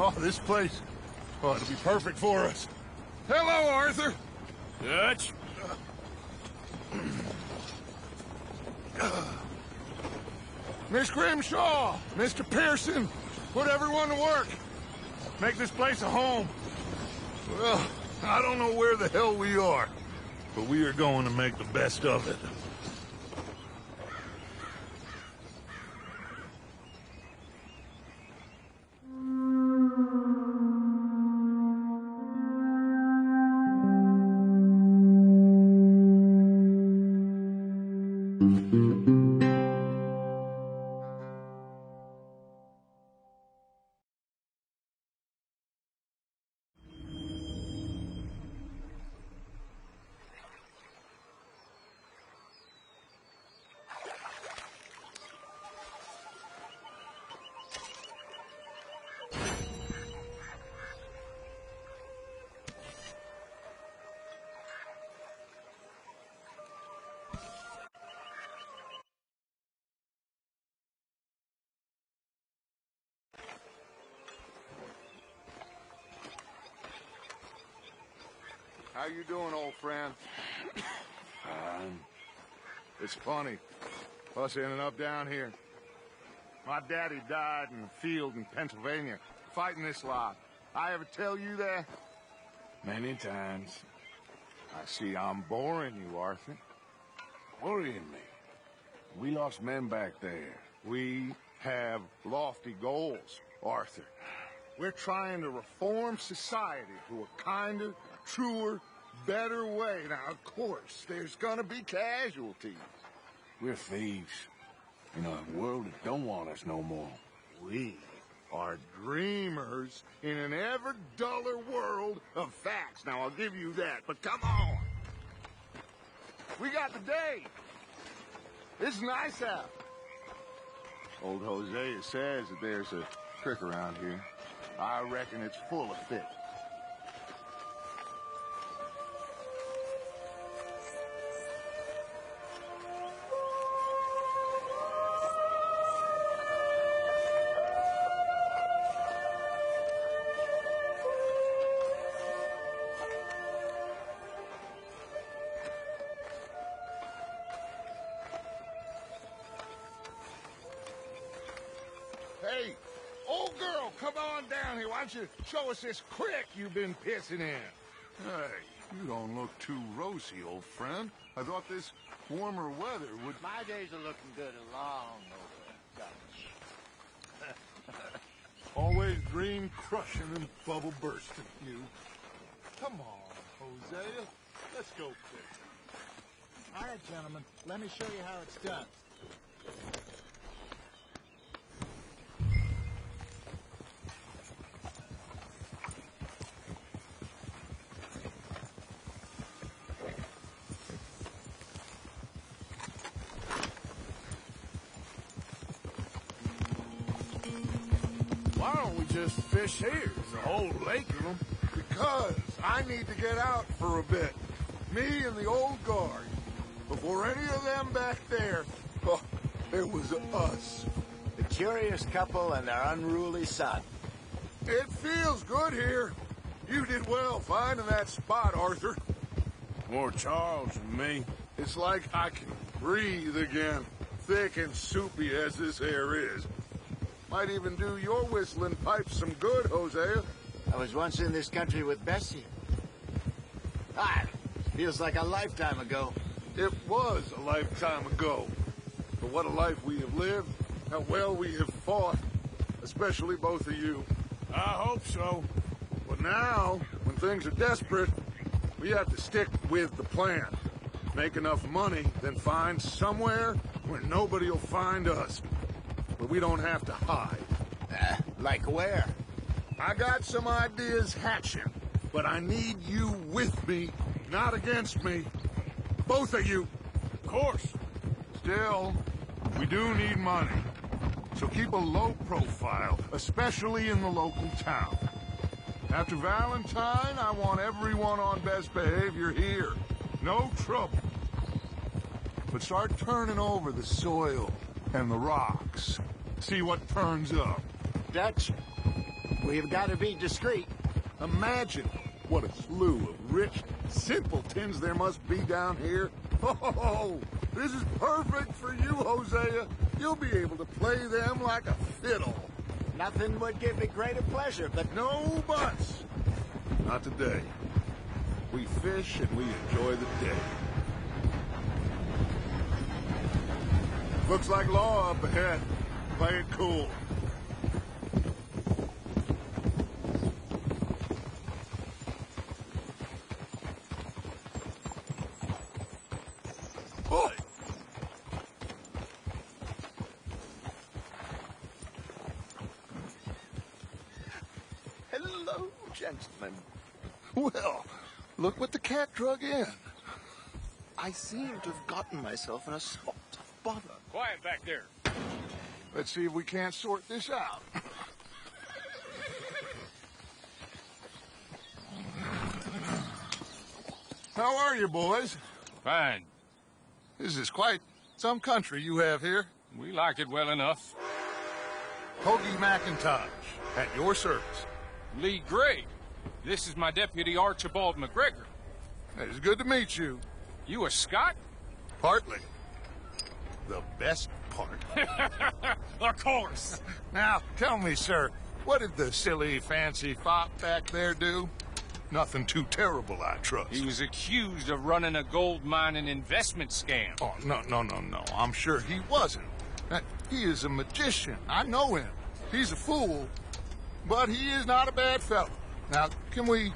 Oh, this place. Oh, it'll be perfect for us. Hello, Arthur. Dutch? Miss Grimshaw, Mr. Pearson, put everyone to work. Make this place a home. Well, I don't know where the hell we are, but we are going to make the best of it. How you doing, old friend? It's funny, us ending up down here. My daddy died in the field in Pennsylvania, fighting this lot. I ever tell you that? Many times. I see I'm boring you, Arthur. Worrying me. We lost men back there. We have lofty goals, Arthur. We're trying to reform society to a kinder, truer, better way. Now, of course, there's gonna be casualties. We're thieves. In a world that don't want us no more. We are dreamers in an ever duller world of facts. Now, I'll give you that, but come on. We got the day. It's nice out. Old Hosea says that there's a trick around here. I reckon it's full of fish. Hey, old girl, come on down here. Why don't you show us this creek you've been pissing in? Hey, you don't look too rosy, old friend. I thought this warmer weather would... My days are looking good and long over, Dutch. Always dream crushing and bubble bursting, you. Come on, Hosea. Let's go fishing. All right, gentlemen, let me show you how it's done. Why don't we just fish here? There's a whole lake of them. Because I need to get out for a bit. Me and the old guard. Before any of them back there, oh, there was us. The curious couple and their unruly son. It feels good here. You did well finding that spot, Arthur. More Charles than me. It's like I can breathe again, thick and soupy as this air is. Might even do your whistling pipes some good, Hosea. I was once in this country with Bessie. Ah, feels like a lifetime ago. It was a lifetime ago. But what a life we have lived, how well we have fought, especially both of you. I hope so. But now, when things are desperate, we have to stick with the plan. Make enough money, then find somewhere where nobody will find us. Where we don't have to hide. Like where? I got some ideas hatching, but I need you with me, not against me. Both of you. Of course. Still, we do need money. So keep a low profile, especially in the local town. After Valentine, I want everyone on best behavior here. No trouble. But start turning over the soil and the rocks. See what turns up. Dutch, We've got to be discreet. Imagine what a slew of rich simpletons there must be down here. Oh, this is perfect for you, Hosea. You'll be able to play them like a fiddle. Nothing would give me greater pleasure, but No buts. Not today. We fish and we enjoy the day. Looks like law up ahead. Play it cool. Oh! hello, gentlemen. Well, look what the cat drug in. I seem to have gotten myself in a spot of bother. Quiet back there. Let's see if we can't sort this out. How are you, boys? Fine. This is quite some country you have here. We like it well enough. Hoagie McIntosh, at your service. Lee Gray. This is my deputy Archibald McGregor. It's good to meet you. You a Scot? Partly. The best part. Of course. Now, tell me, sir, what did the silly, fancy fop back there do? Nothing too terrible, I trust. He was accused of running a gold mining investment scam. Oh, no. I'm sure he wasn't. He is a magician. I know him. He's a fool, but he is not a bad fellow. Now, can we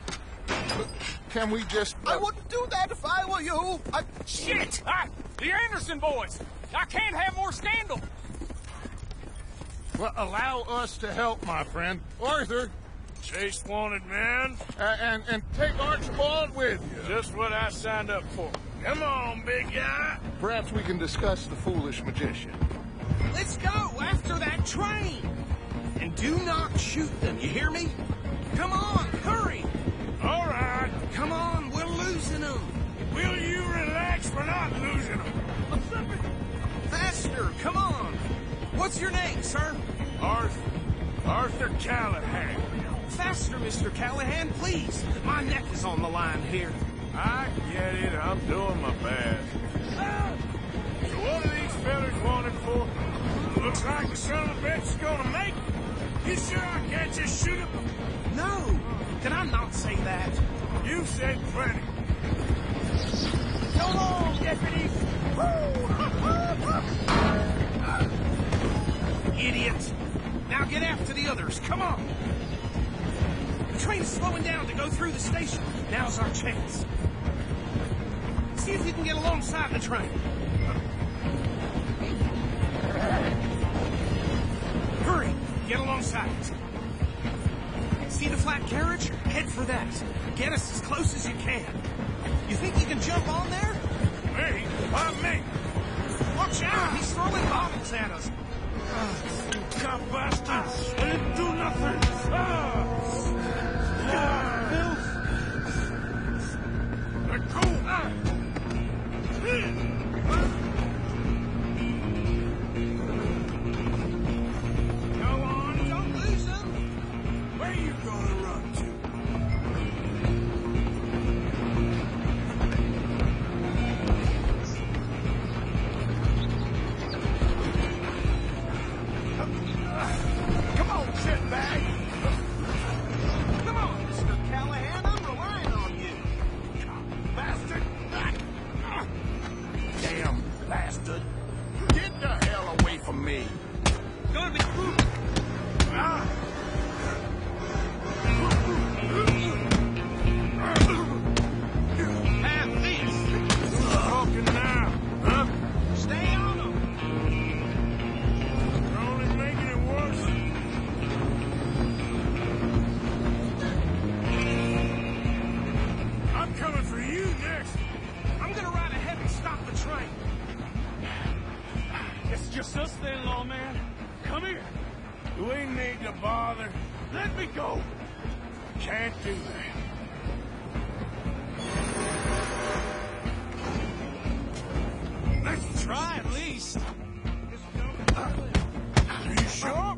just... I wouldn't do that if I were you. Shit! The Anderson boys! I can't have more scandal! Well, allow us to help, my friend. Arthur, Chase wanted man. and take Archibald with you. Just what I signed up for. Come on, big guy. Perhaps we can discuss the foolish magician. Let's go after that train. And do not shoot them, you hear me? Come on, hurry. All right. Come on, we're losing them. Will you relax? We're not losing them. Faster, come on. What's your name, sir? Arthur Callahan. Faster, Mr. Callahan, please. My neck is on the line here. I get it. I'm doing my best. So what are these fellas wanted for? Looks like the son of a bitch is gonna make it. You sure I can't just shoot him? No, did I not say that? You said plenty. Come on, deputies. Idiot. Now get after the others, come on. The train is slowing down to go through the station. Now's our chance. See if you can get alongside the train. Hurry, get alongside it. See the flat carriage? Head for that. Get us as close as you can. You think you can jump on there? Me? Why me? Watch out, he's throwing bottles at us. God bastards! I didn't do nothing! Let go! Go on, don't lose them. Where you gonna run to? Come on, shitbag! Come on, Mr. Callahan, I'm relying on you. Bastard! Damn bastard! Get the hell away from me! Gonna be moving. Have this. Talking now, huh? Stay on them. You're only making it worse. I'm coming for you next. I'm gonna ride ahead and stop the train. It's just us then, lawman. Come here. We need to bother. Let me go. Can't do that. Let's try at least. Are you sure?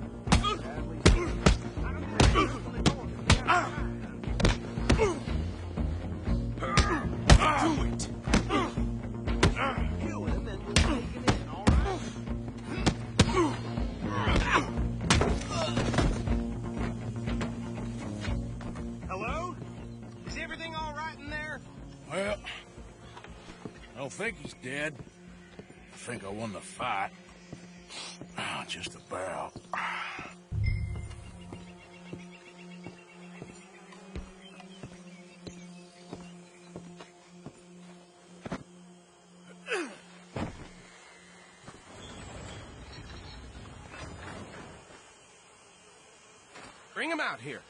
think he's dead. I think I won the fight. Just about. Bring him out here.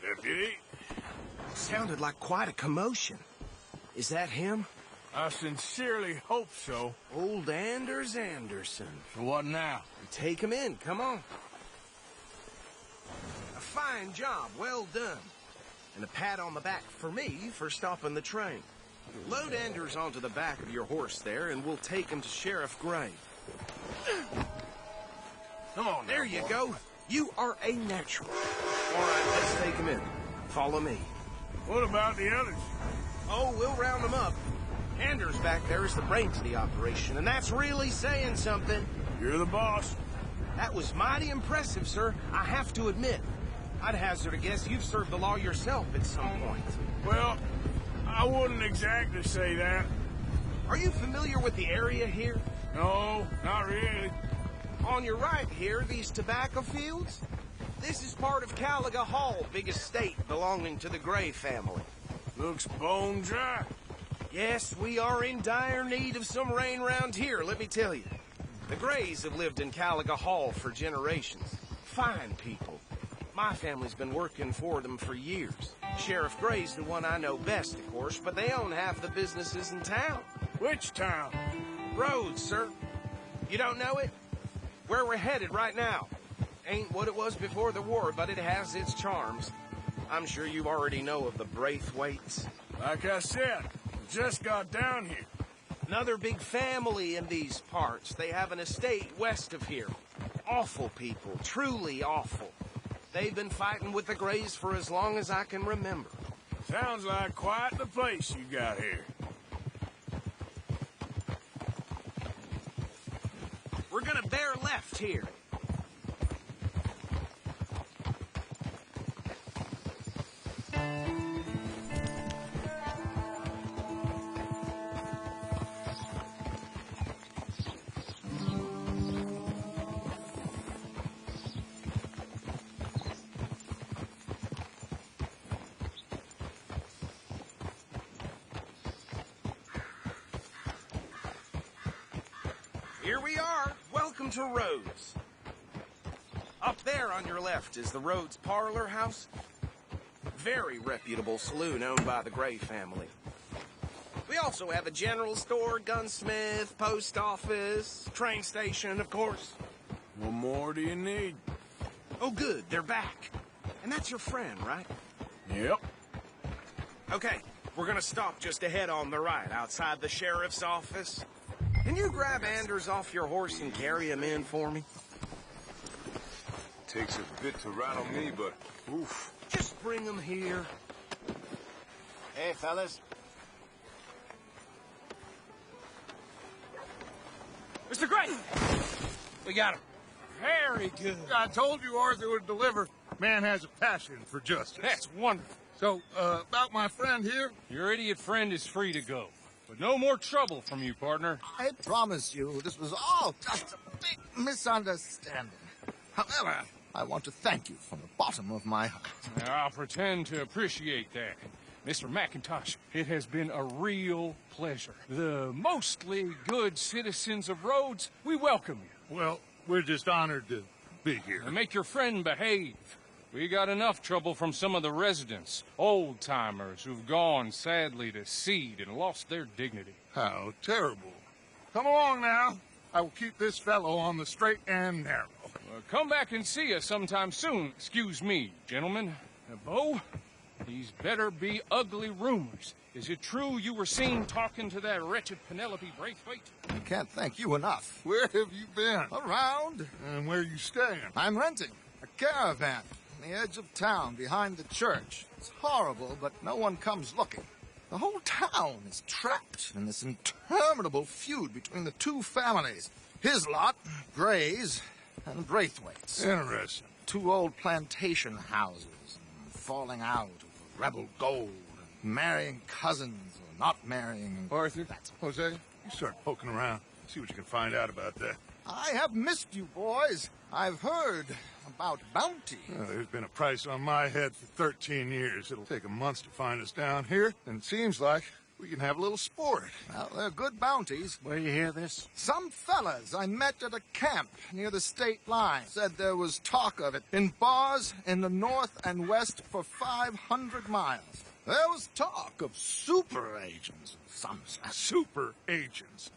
Deputy, Sounded like quite a commotion. Is that him? I sincerely hope so. Old Anders Anderson. So what now? Take him in, come on. A fine job, well done. And a pat on the back for me for stopping the train. Load Anders onto the back of your horse there, and we'll take him to Sheriff Gray. Come on now, There you boy. go. You are a natural. All right, let's take him in. Follow me. What about the others? Oh, we'll round them up. Anders back there is the brains of the operation, and that's really saying something. You're the boss. That was mighty impressive, sir. I have to admit. I'd hazard a guess you've served the law yourself at some point. Well, I wouldn't exactly say that. Are you familiar with the area here? No, not really. On your right here, these tobacco fields? This is part of Caliga Hall, big estate belonging to the Gray family. Looks bone dry. Yes, we are in dire need of some rain round here, let me tell you. The Grays have lived in Caliga Hall for generations. Fine people. My family's been working for them for years. Sheriff Gray's the one I know best, of course, but they own half the businesses in town. Which town? Rhodes, sir. You don't know it? Where we're headed right now. Ain't what it was before the war, but it has its charms. I'm sure you already know of the Braithwaites. Like I said, just got down here. Another big family in these parts. They have an estate west of here. Awful people, truly awful. They've been fighting with the Grays for as long as I can remember. Sounds like quite the place you got here. We're gonna bear left here. Here we are. Welcome to Rhodes. Up there on your left is the Rhodes Parlor House. Very reputable saloon owned by the Gray family. We also have a general store, gunsmith, post office, train station, of course. What more do you need? Oh, good. They're back. And that's your friend, right? Yep. Okay, we're gonna stop just ahead on the right, outside the sheriff's office. Can you grab Anders off your horse and carry him in for me? Takes a bit to rattle me, but oof. Just bring him here. Hey, fellas. Mr. Gray! We got him. Very good. I told you Arthur would deliver. Man has a passion for justice. That's wonderful. So, about my friend here? Your idiot friend is free to go. But no more trouble from you, partner. I promise you, this was all just a big misunderstanding. However, I want to thank you from the bottom of my heart. I'll pretend to appreciate that. Mr. McIntosh, it has been a real pleasure. The mostly good citizens of Rhodes, we welcome you. Well, we're just honored to be here. And make your friend behave. We got enough trouble from some of the residents, old-timers who've gone, sadly, to seed and lost their dignity. How terrible. Come along now. I will keep this fellow on the straight and narrow. Come back and see us sometime soon. Excuse me, gentlemen. Bo, these better be ugly rumors. Is it true you were seen talking to that wretched Penelope Braithwaite? I can't thank you enough. Where have you been? Around, And where you staying? I'm renting a caravan on the edge of town behind the church. It's horrible, but no one comes looking. The whole town is trapped in this interminable feud between the two families. His lot, Gray's, and Braithwaite's. Interesting. 2 old plantation houses, falling out of the rebel gold, and marrying cousins or not marrying. Arthur, Jose, you start poking around. See what you can find out about that. I have missed you, boys. I've heard about bounty. There's been a price on my head for 13 years. It'll take a month to find us down here, and it seems like we can have a little sport. Well, they're good bounties. Where you hear this? Some fellas I met at a camp near the state line said there was talk of it in bars in the north and west for 500 miles. There was talk of super agents of some sort. Super agents.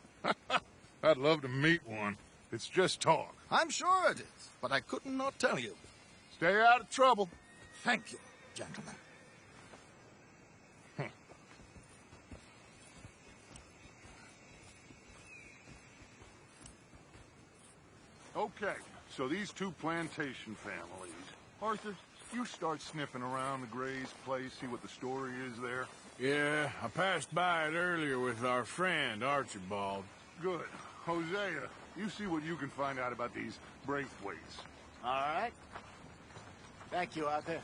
I'd love to meet one. It's just talk. I'm sure it is, but I couldn't not tell you. Stay out of trouble. Thank you, gentlemen. Okay, so these two plantation families. Arthur, you start sniffing around the Gray's place, see what the story is there. Yeah, I passed by it earlier with our friend, Archibald. Good. Hosea, you see what you can find out about these Braithwaites. All right. Thank you, Arthur.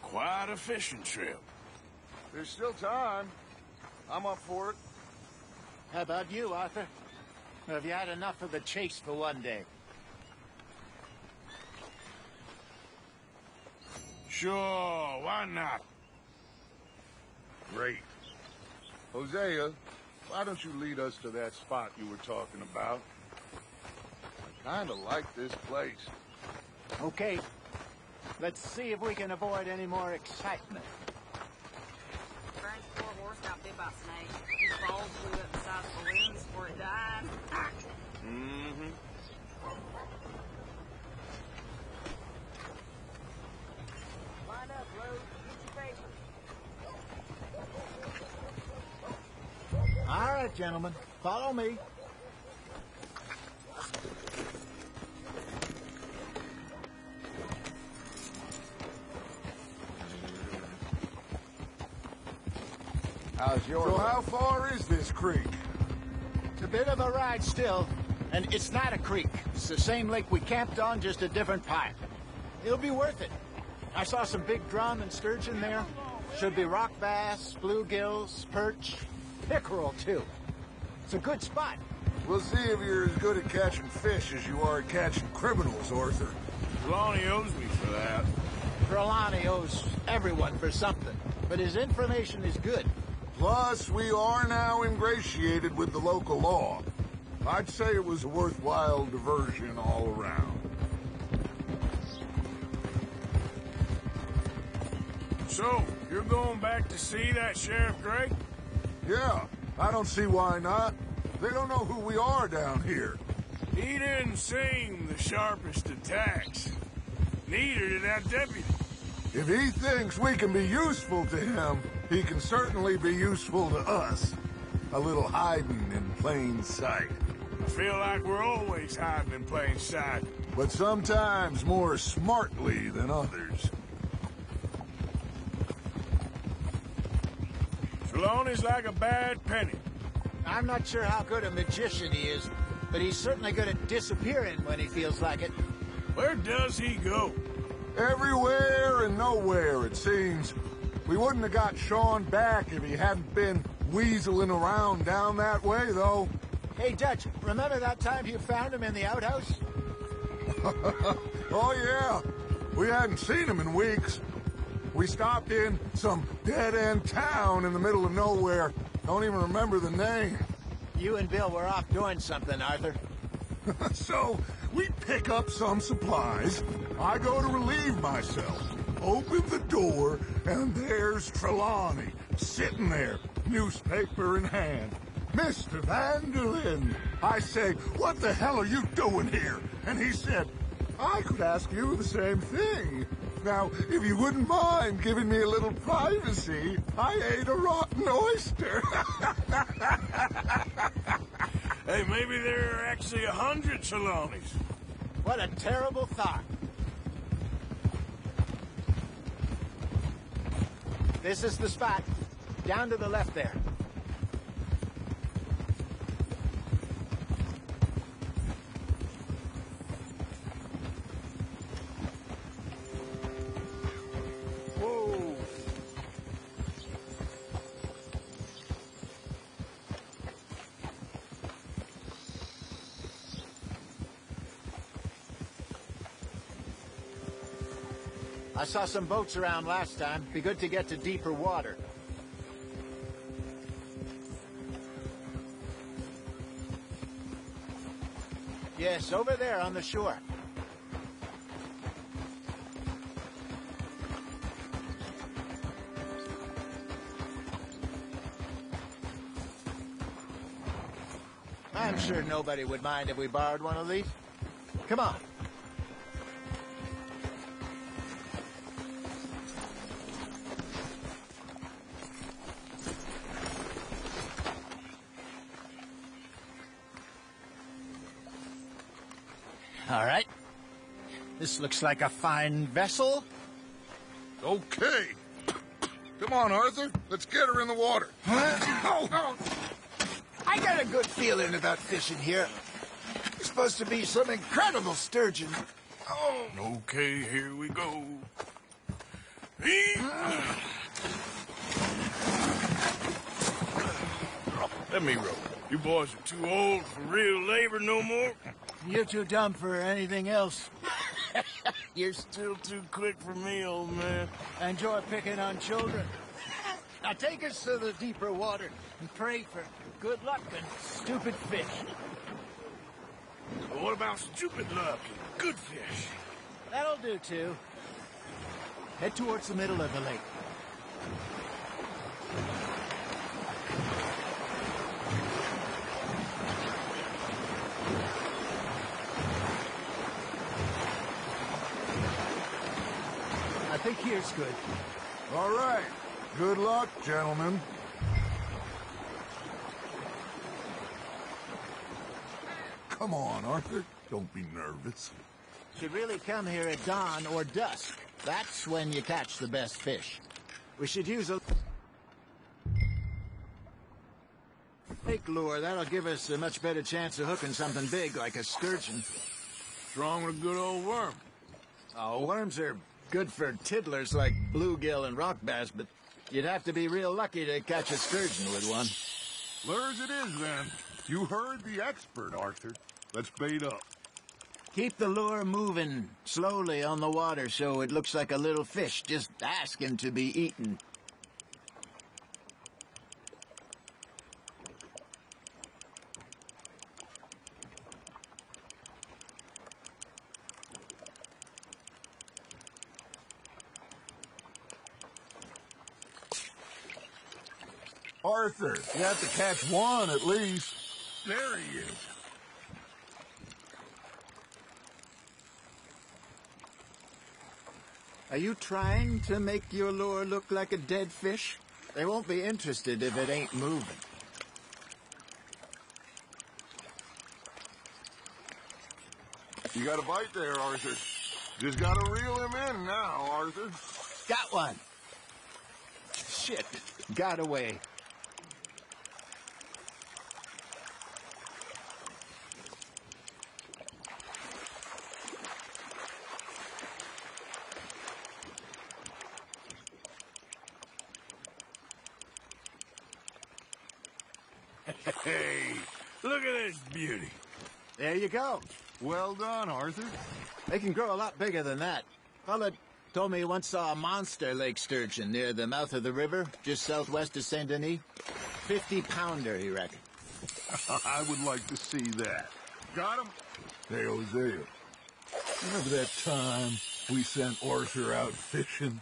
Quite a fishing trip. There's still time. I'm up for it. How about you, Arthur? Or have you had enough of the chase for one day? Sure, why not? Great. Hosea, why don't you lead us to that spot you were talking about? I kinda like this place. Okay. Let's see if we can avoid any more excitement. Friend's poor horse got bit by a snake. His balls blew up the side of the balloon before it died. Mm-hmm. Line up, Rose. Get your paper. All right, gentlemen. Follow me. How's your So how far is this creek? It's a bit of a ride still, and it's not a creek. It's the same lake we camped on, just a different pipe. It'll be worth it. I saw some big drum and sturgeon there. Should be rock bass, bluegills, perch, pickerel, too. It's a good spot. We'll see if you're as good at catching fish as you are at catching criminals, Arthur. Lonnie owes me for that. Trelawney owes everyone for something, but his information is good. Plus, we are now ingratiated with the local law. I'd say it was a worthwhile diversion all around. So, you're going back to see that Sheriff Gray? Yeah, I don't see why not. They don't know who we are down here. He didn't seem the sharpest attacks. Neither did that deputy. If he thinks we can be useful to him, he can certainly be useful to us. A little hiding in plain sight. I feel like we're always hiding in plain sight. But sometimes more smartly than others. Trelawney's like a bad penny. I'm not sure how good a magician he is, but he's certainly good at disappearing when he feels like it. Where does he go? Everywhere and nowhere, it seems. We wouldn't have got Sean back if he hadn't been weaseling around down that way, though. Hey, Dutch, remember that time you found him in the outhouse? Oh, yeah. We hadn't seen him in weeks. We stopped in some dead-end town in the middle of nowhere. Don't even remember the name. You and Bill were off doing something, Arthur. So, we pick up some supplies. I go to relieve myself. Open the door, and there's Trelawney, sitting there, newspaper in hand. Mr. Vanderlyn. I say, what the hell are you doing here? And he said, I could ask you the same thing. Now, if you wouldn't mind giving me a little privacy, I ate a rotten oyster. Hey, maybe there are actually 100 Trelawneys. What a terrible thought. This is the spot. Down to the left there. Whoa. I saw some boats around last time. Be good to get to deeper water. Yes, over there on the shore. I'm sure nobody would mind if we borrowed one of these. Come on. All right. This looks like a fine vessel. Okay. Come on, Arthur. Let's get her in the water. Oh. I got a good feeling about fishing here. It's supposed to be some incredible sturgeon. Oh. Okay, here we go. Let me row. You boys are too old for real labor no more. You're too dumb for anything else. You're still too quick for me, old man. Enjoy picking on children. Now take us to the deeper water and pray for good luck and stupid fish. But what about stupid luck and good fish? That'll do, too. Head towards the middle of the lake. I think here's good. All right. Good luck, gentlemen. Come on, Arthur. Don't be nervous. Should really come here at dawn or dusk. That's when you catch the best fish. We should use a lake lure. That'll give us a much better chance of hooking something big like a sturgeon. What's wrong with a good old worm? Oh, worms are good for tiddlers like bluegill and rock bass, but you'd have to be real lucky to catch a sturgeon with one. Lures it is, then. You heard the expert, Arthur. Let's bait up. Keep the lure moving slowly on the water so it looks like a little fish just asking to be eaten. Arthur, you have to catch one at least. There he is. Are you trying to make your lure look like a dead fish? They won't be interested if it ain't moving. You got a bite there, Arthur. Just gotta reel him in now, Arthur. Got one. Shit. Got away. Hey, look at this beauty. There you go. Well done, Arthur. They can grow a lot bigger than that. Fella told me he once saw a monster lake sturgeon near the mouth of the river, just southwest of Saint Denis. 50-pounder, he reckoned. I would like to see that. Got him? Hey, Hosea. Remember that time we sent Arthur out fishing?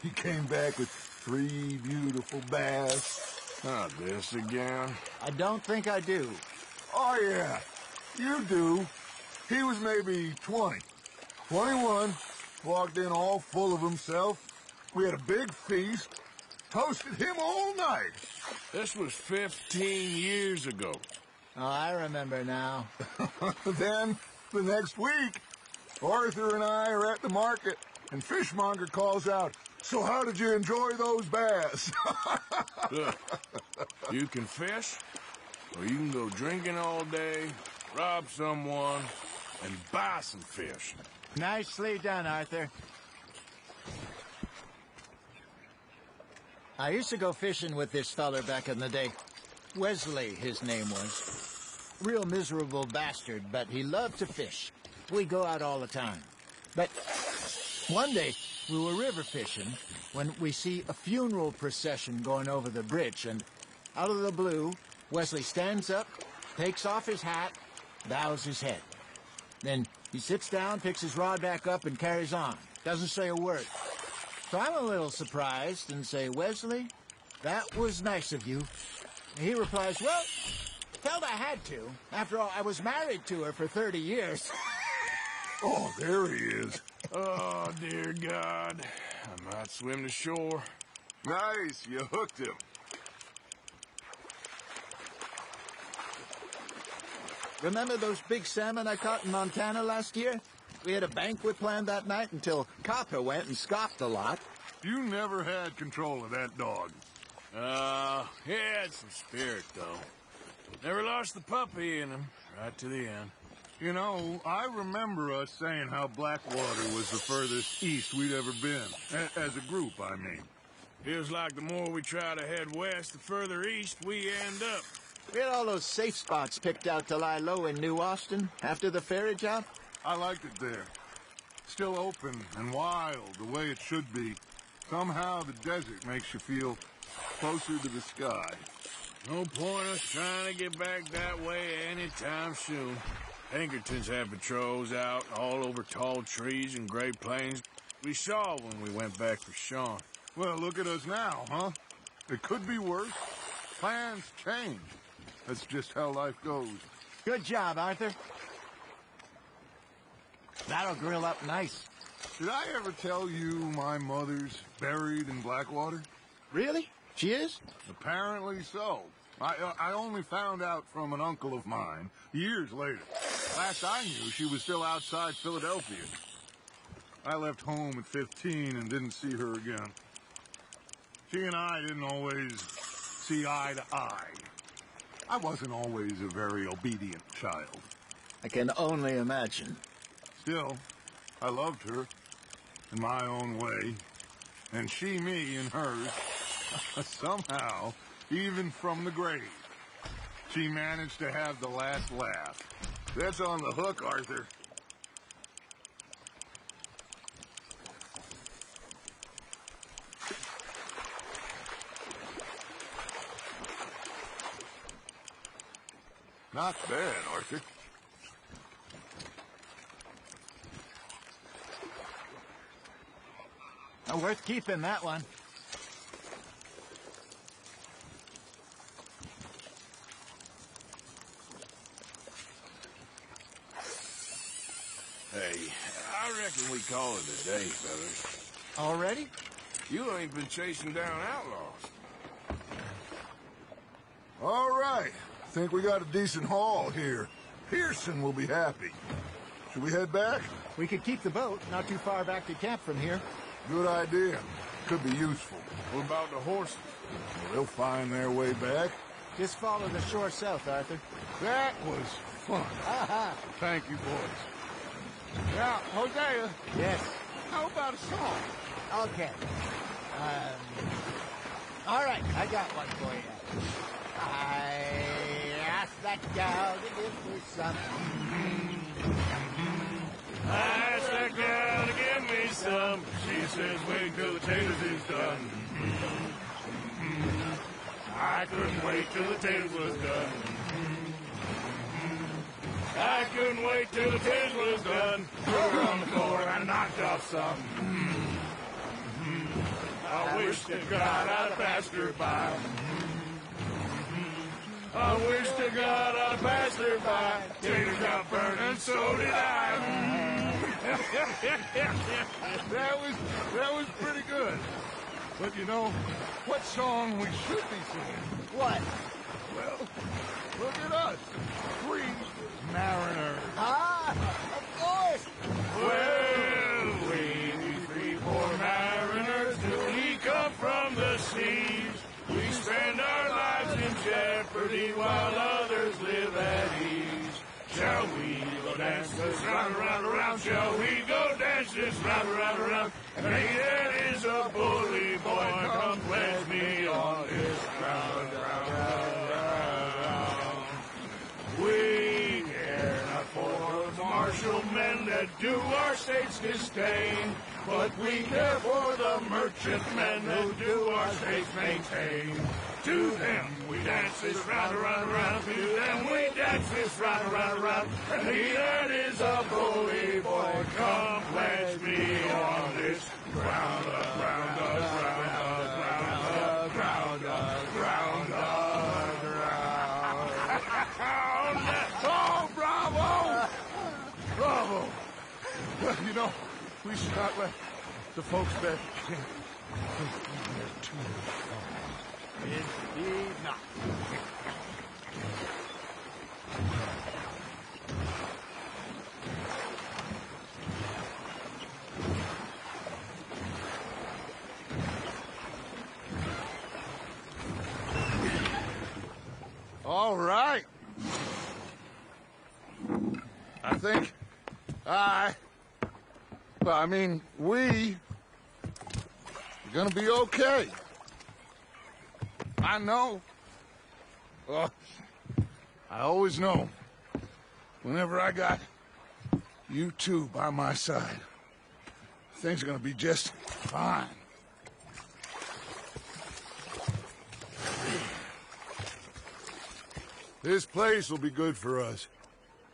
He came back with 3 beautiful bass. Not this again. I don't think I do. Oh, yeah. You do. He was maybe 20. 21. Walked in all full of himself. We had a big feast. Toasted him all night. This was 15 years ago. Oh, I remember now. Then, the next week, Arthur and I are at the market, and Fishmonger calls out, "So how did you enjoy those bass?" Look, you can fish, or you can go drinking all day, rob someone, and buy some fish. Nicely done, Arthur. I used to go fishing with this feller back in the day. Wesley, his name was. Real miserable bastard, but he loved to fish. We go out all the time. But one day, We were river fishing when we see a funeral procession going over the bridge, and out of the blue, Wesley stands up, takes off his hat, bows his head. Then he sits down, picks his rod back up, and carries on. Doesn't say a word. So I'm a little surprised and say, Wesley, that was nice of you. He replies, well, felt I had to. After all, I was married to her for 30 years. Oh, there he is. Oh, dear God. I might swim to shore. Nice, you hooked him. Remember those big salmon I caught in Montana last year? We had a banquet planned that night until Copper went and scoffed a lot. You never had control of that dog. He had some spirit, though. Never lost the puppy in him, right to the end. You know, I remember us saying how Blackwater was the furthest east we'd ever been. As a group, I mean. Feels like the more we try to head west, the further east we end up. We had all those safe spots picked out to lie low in New Austin after the ferry job. I liked it there. Still open and wild, the way it should be. Somehow the desert makes you feel closer to the sky. No point us trying to get back that way anytime soon. Pinkertons had patrols out all over tall trees and Great Plains. We saw when we went back for Sean. Well, look at us now, huh? It could be worse. Plans change. That's just how life goes. Good job, Arthur. That'll grill up nice. Did I ever tell you my mother's buried in Blackwater? Really? She is? Apparently so. I only found out from an uncle of mine years later. Last I knew, she was still outside Philadelphia. I left home at 15 and didn't see her again. She and I didn't always see eye to eye. I wasn't always a very obedient child. I can only imagine. Still, I loved her in my own way, and she me in hers. Somehow, even from the grave, she managed to have the last laugh. That's on the hook, Arthur. Not bad, Arthur. Worth keeping, that one. Hey, I reckon we call it a day, fellas. Already? You ain't been chasing down outlaws. All right. Think we got a decent haul here. Pearson will be happy. Should we head back? We could keep the boat not too far back to camp from here. Good idea. Could be useful. What about the horses? They'll find their way back. Just follow the shore south, Arthur. That was fun. Aha! Thank you, boys. Now, Hosea, Yes. how about a song? Okay. All right, I got one for you. I asked that gal to give me some. I asked that gal to give me some. She says, wait till the taters is done. I couldn't wait till the taters was done. I couldn't wait till the taters was done. Threw her on the floor and I knocked off some. I wish to God I'd passed her by. I wish to God I'd passed her by. Taters got burned and so did I. That was pretty good. But you know, what song we should be singing? What? Well, look at us. 3 mariners. Ah, of course. Well, we 3 poor mariners, newly come from the seas. We spend our lives in jeopardy while others live at ease. Shall we go dance this round, around, around? Shall we go dance this round, around, around? Hey, that is a bully boy, come pledge me on this round, round, round, round. We care not for Marshal Mendez. that do our state's disdain. But we care for the merchantmen who do our states maintain. To them we dance this round, around, around. To them we dance this round, around, around. And he that is a bully boy, come pledge me on this ground, ground, ground, ground, ground, ground, ground. Oh, bravo! Bravo! Well, you know, we should not let the folks back in. They're too far. Indeed not. All right. I think we're gonna be okay. I know. I always know. Whenever I got you two by my side, things are gonna be just fine. This place will be good for us.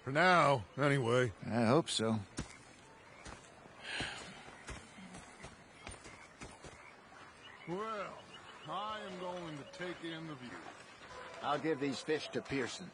For now, anyway. I hope so. Well, I am going to take in the view. I'll give these fish to Pearson.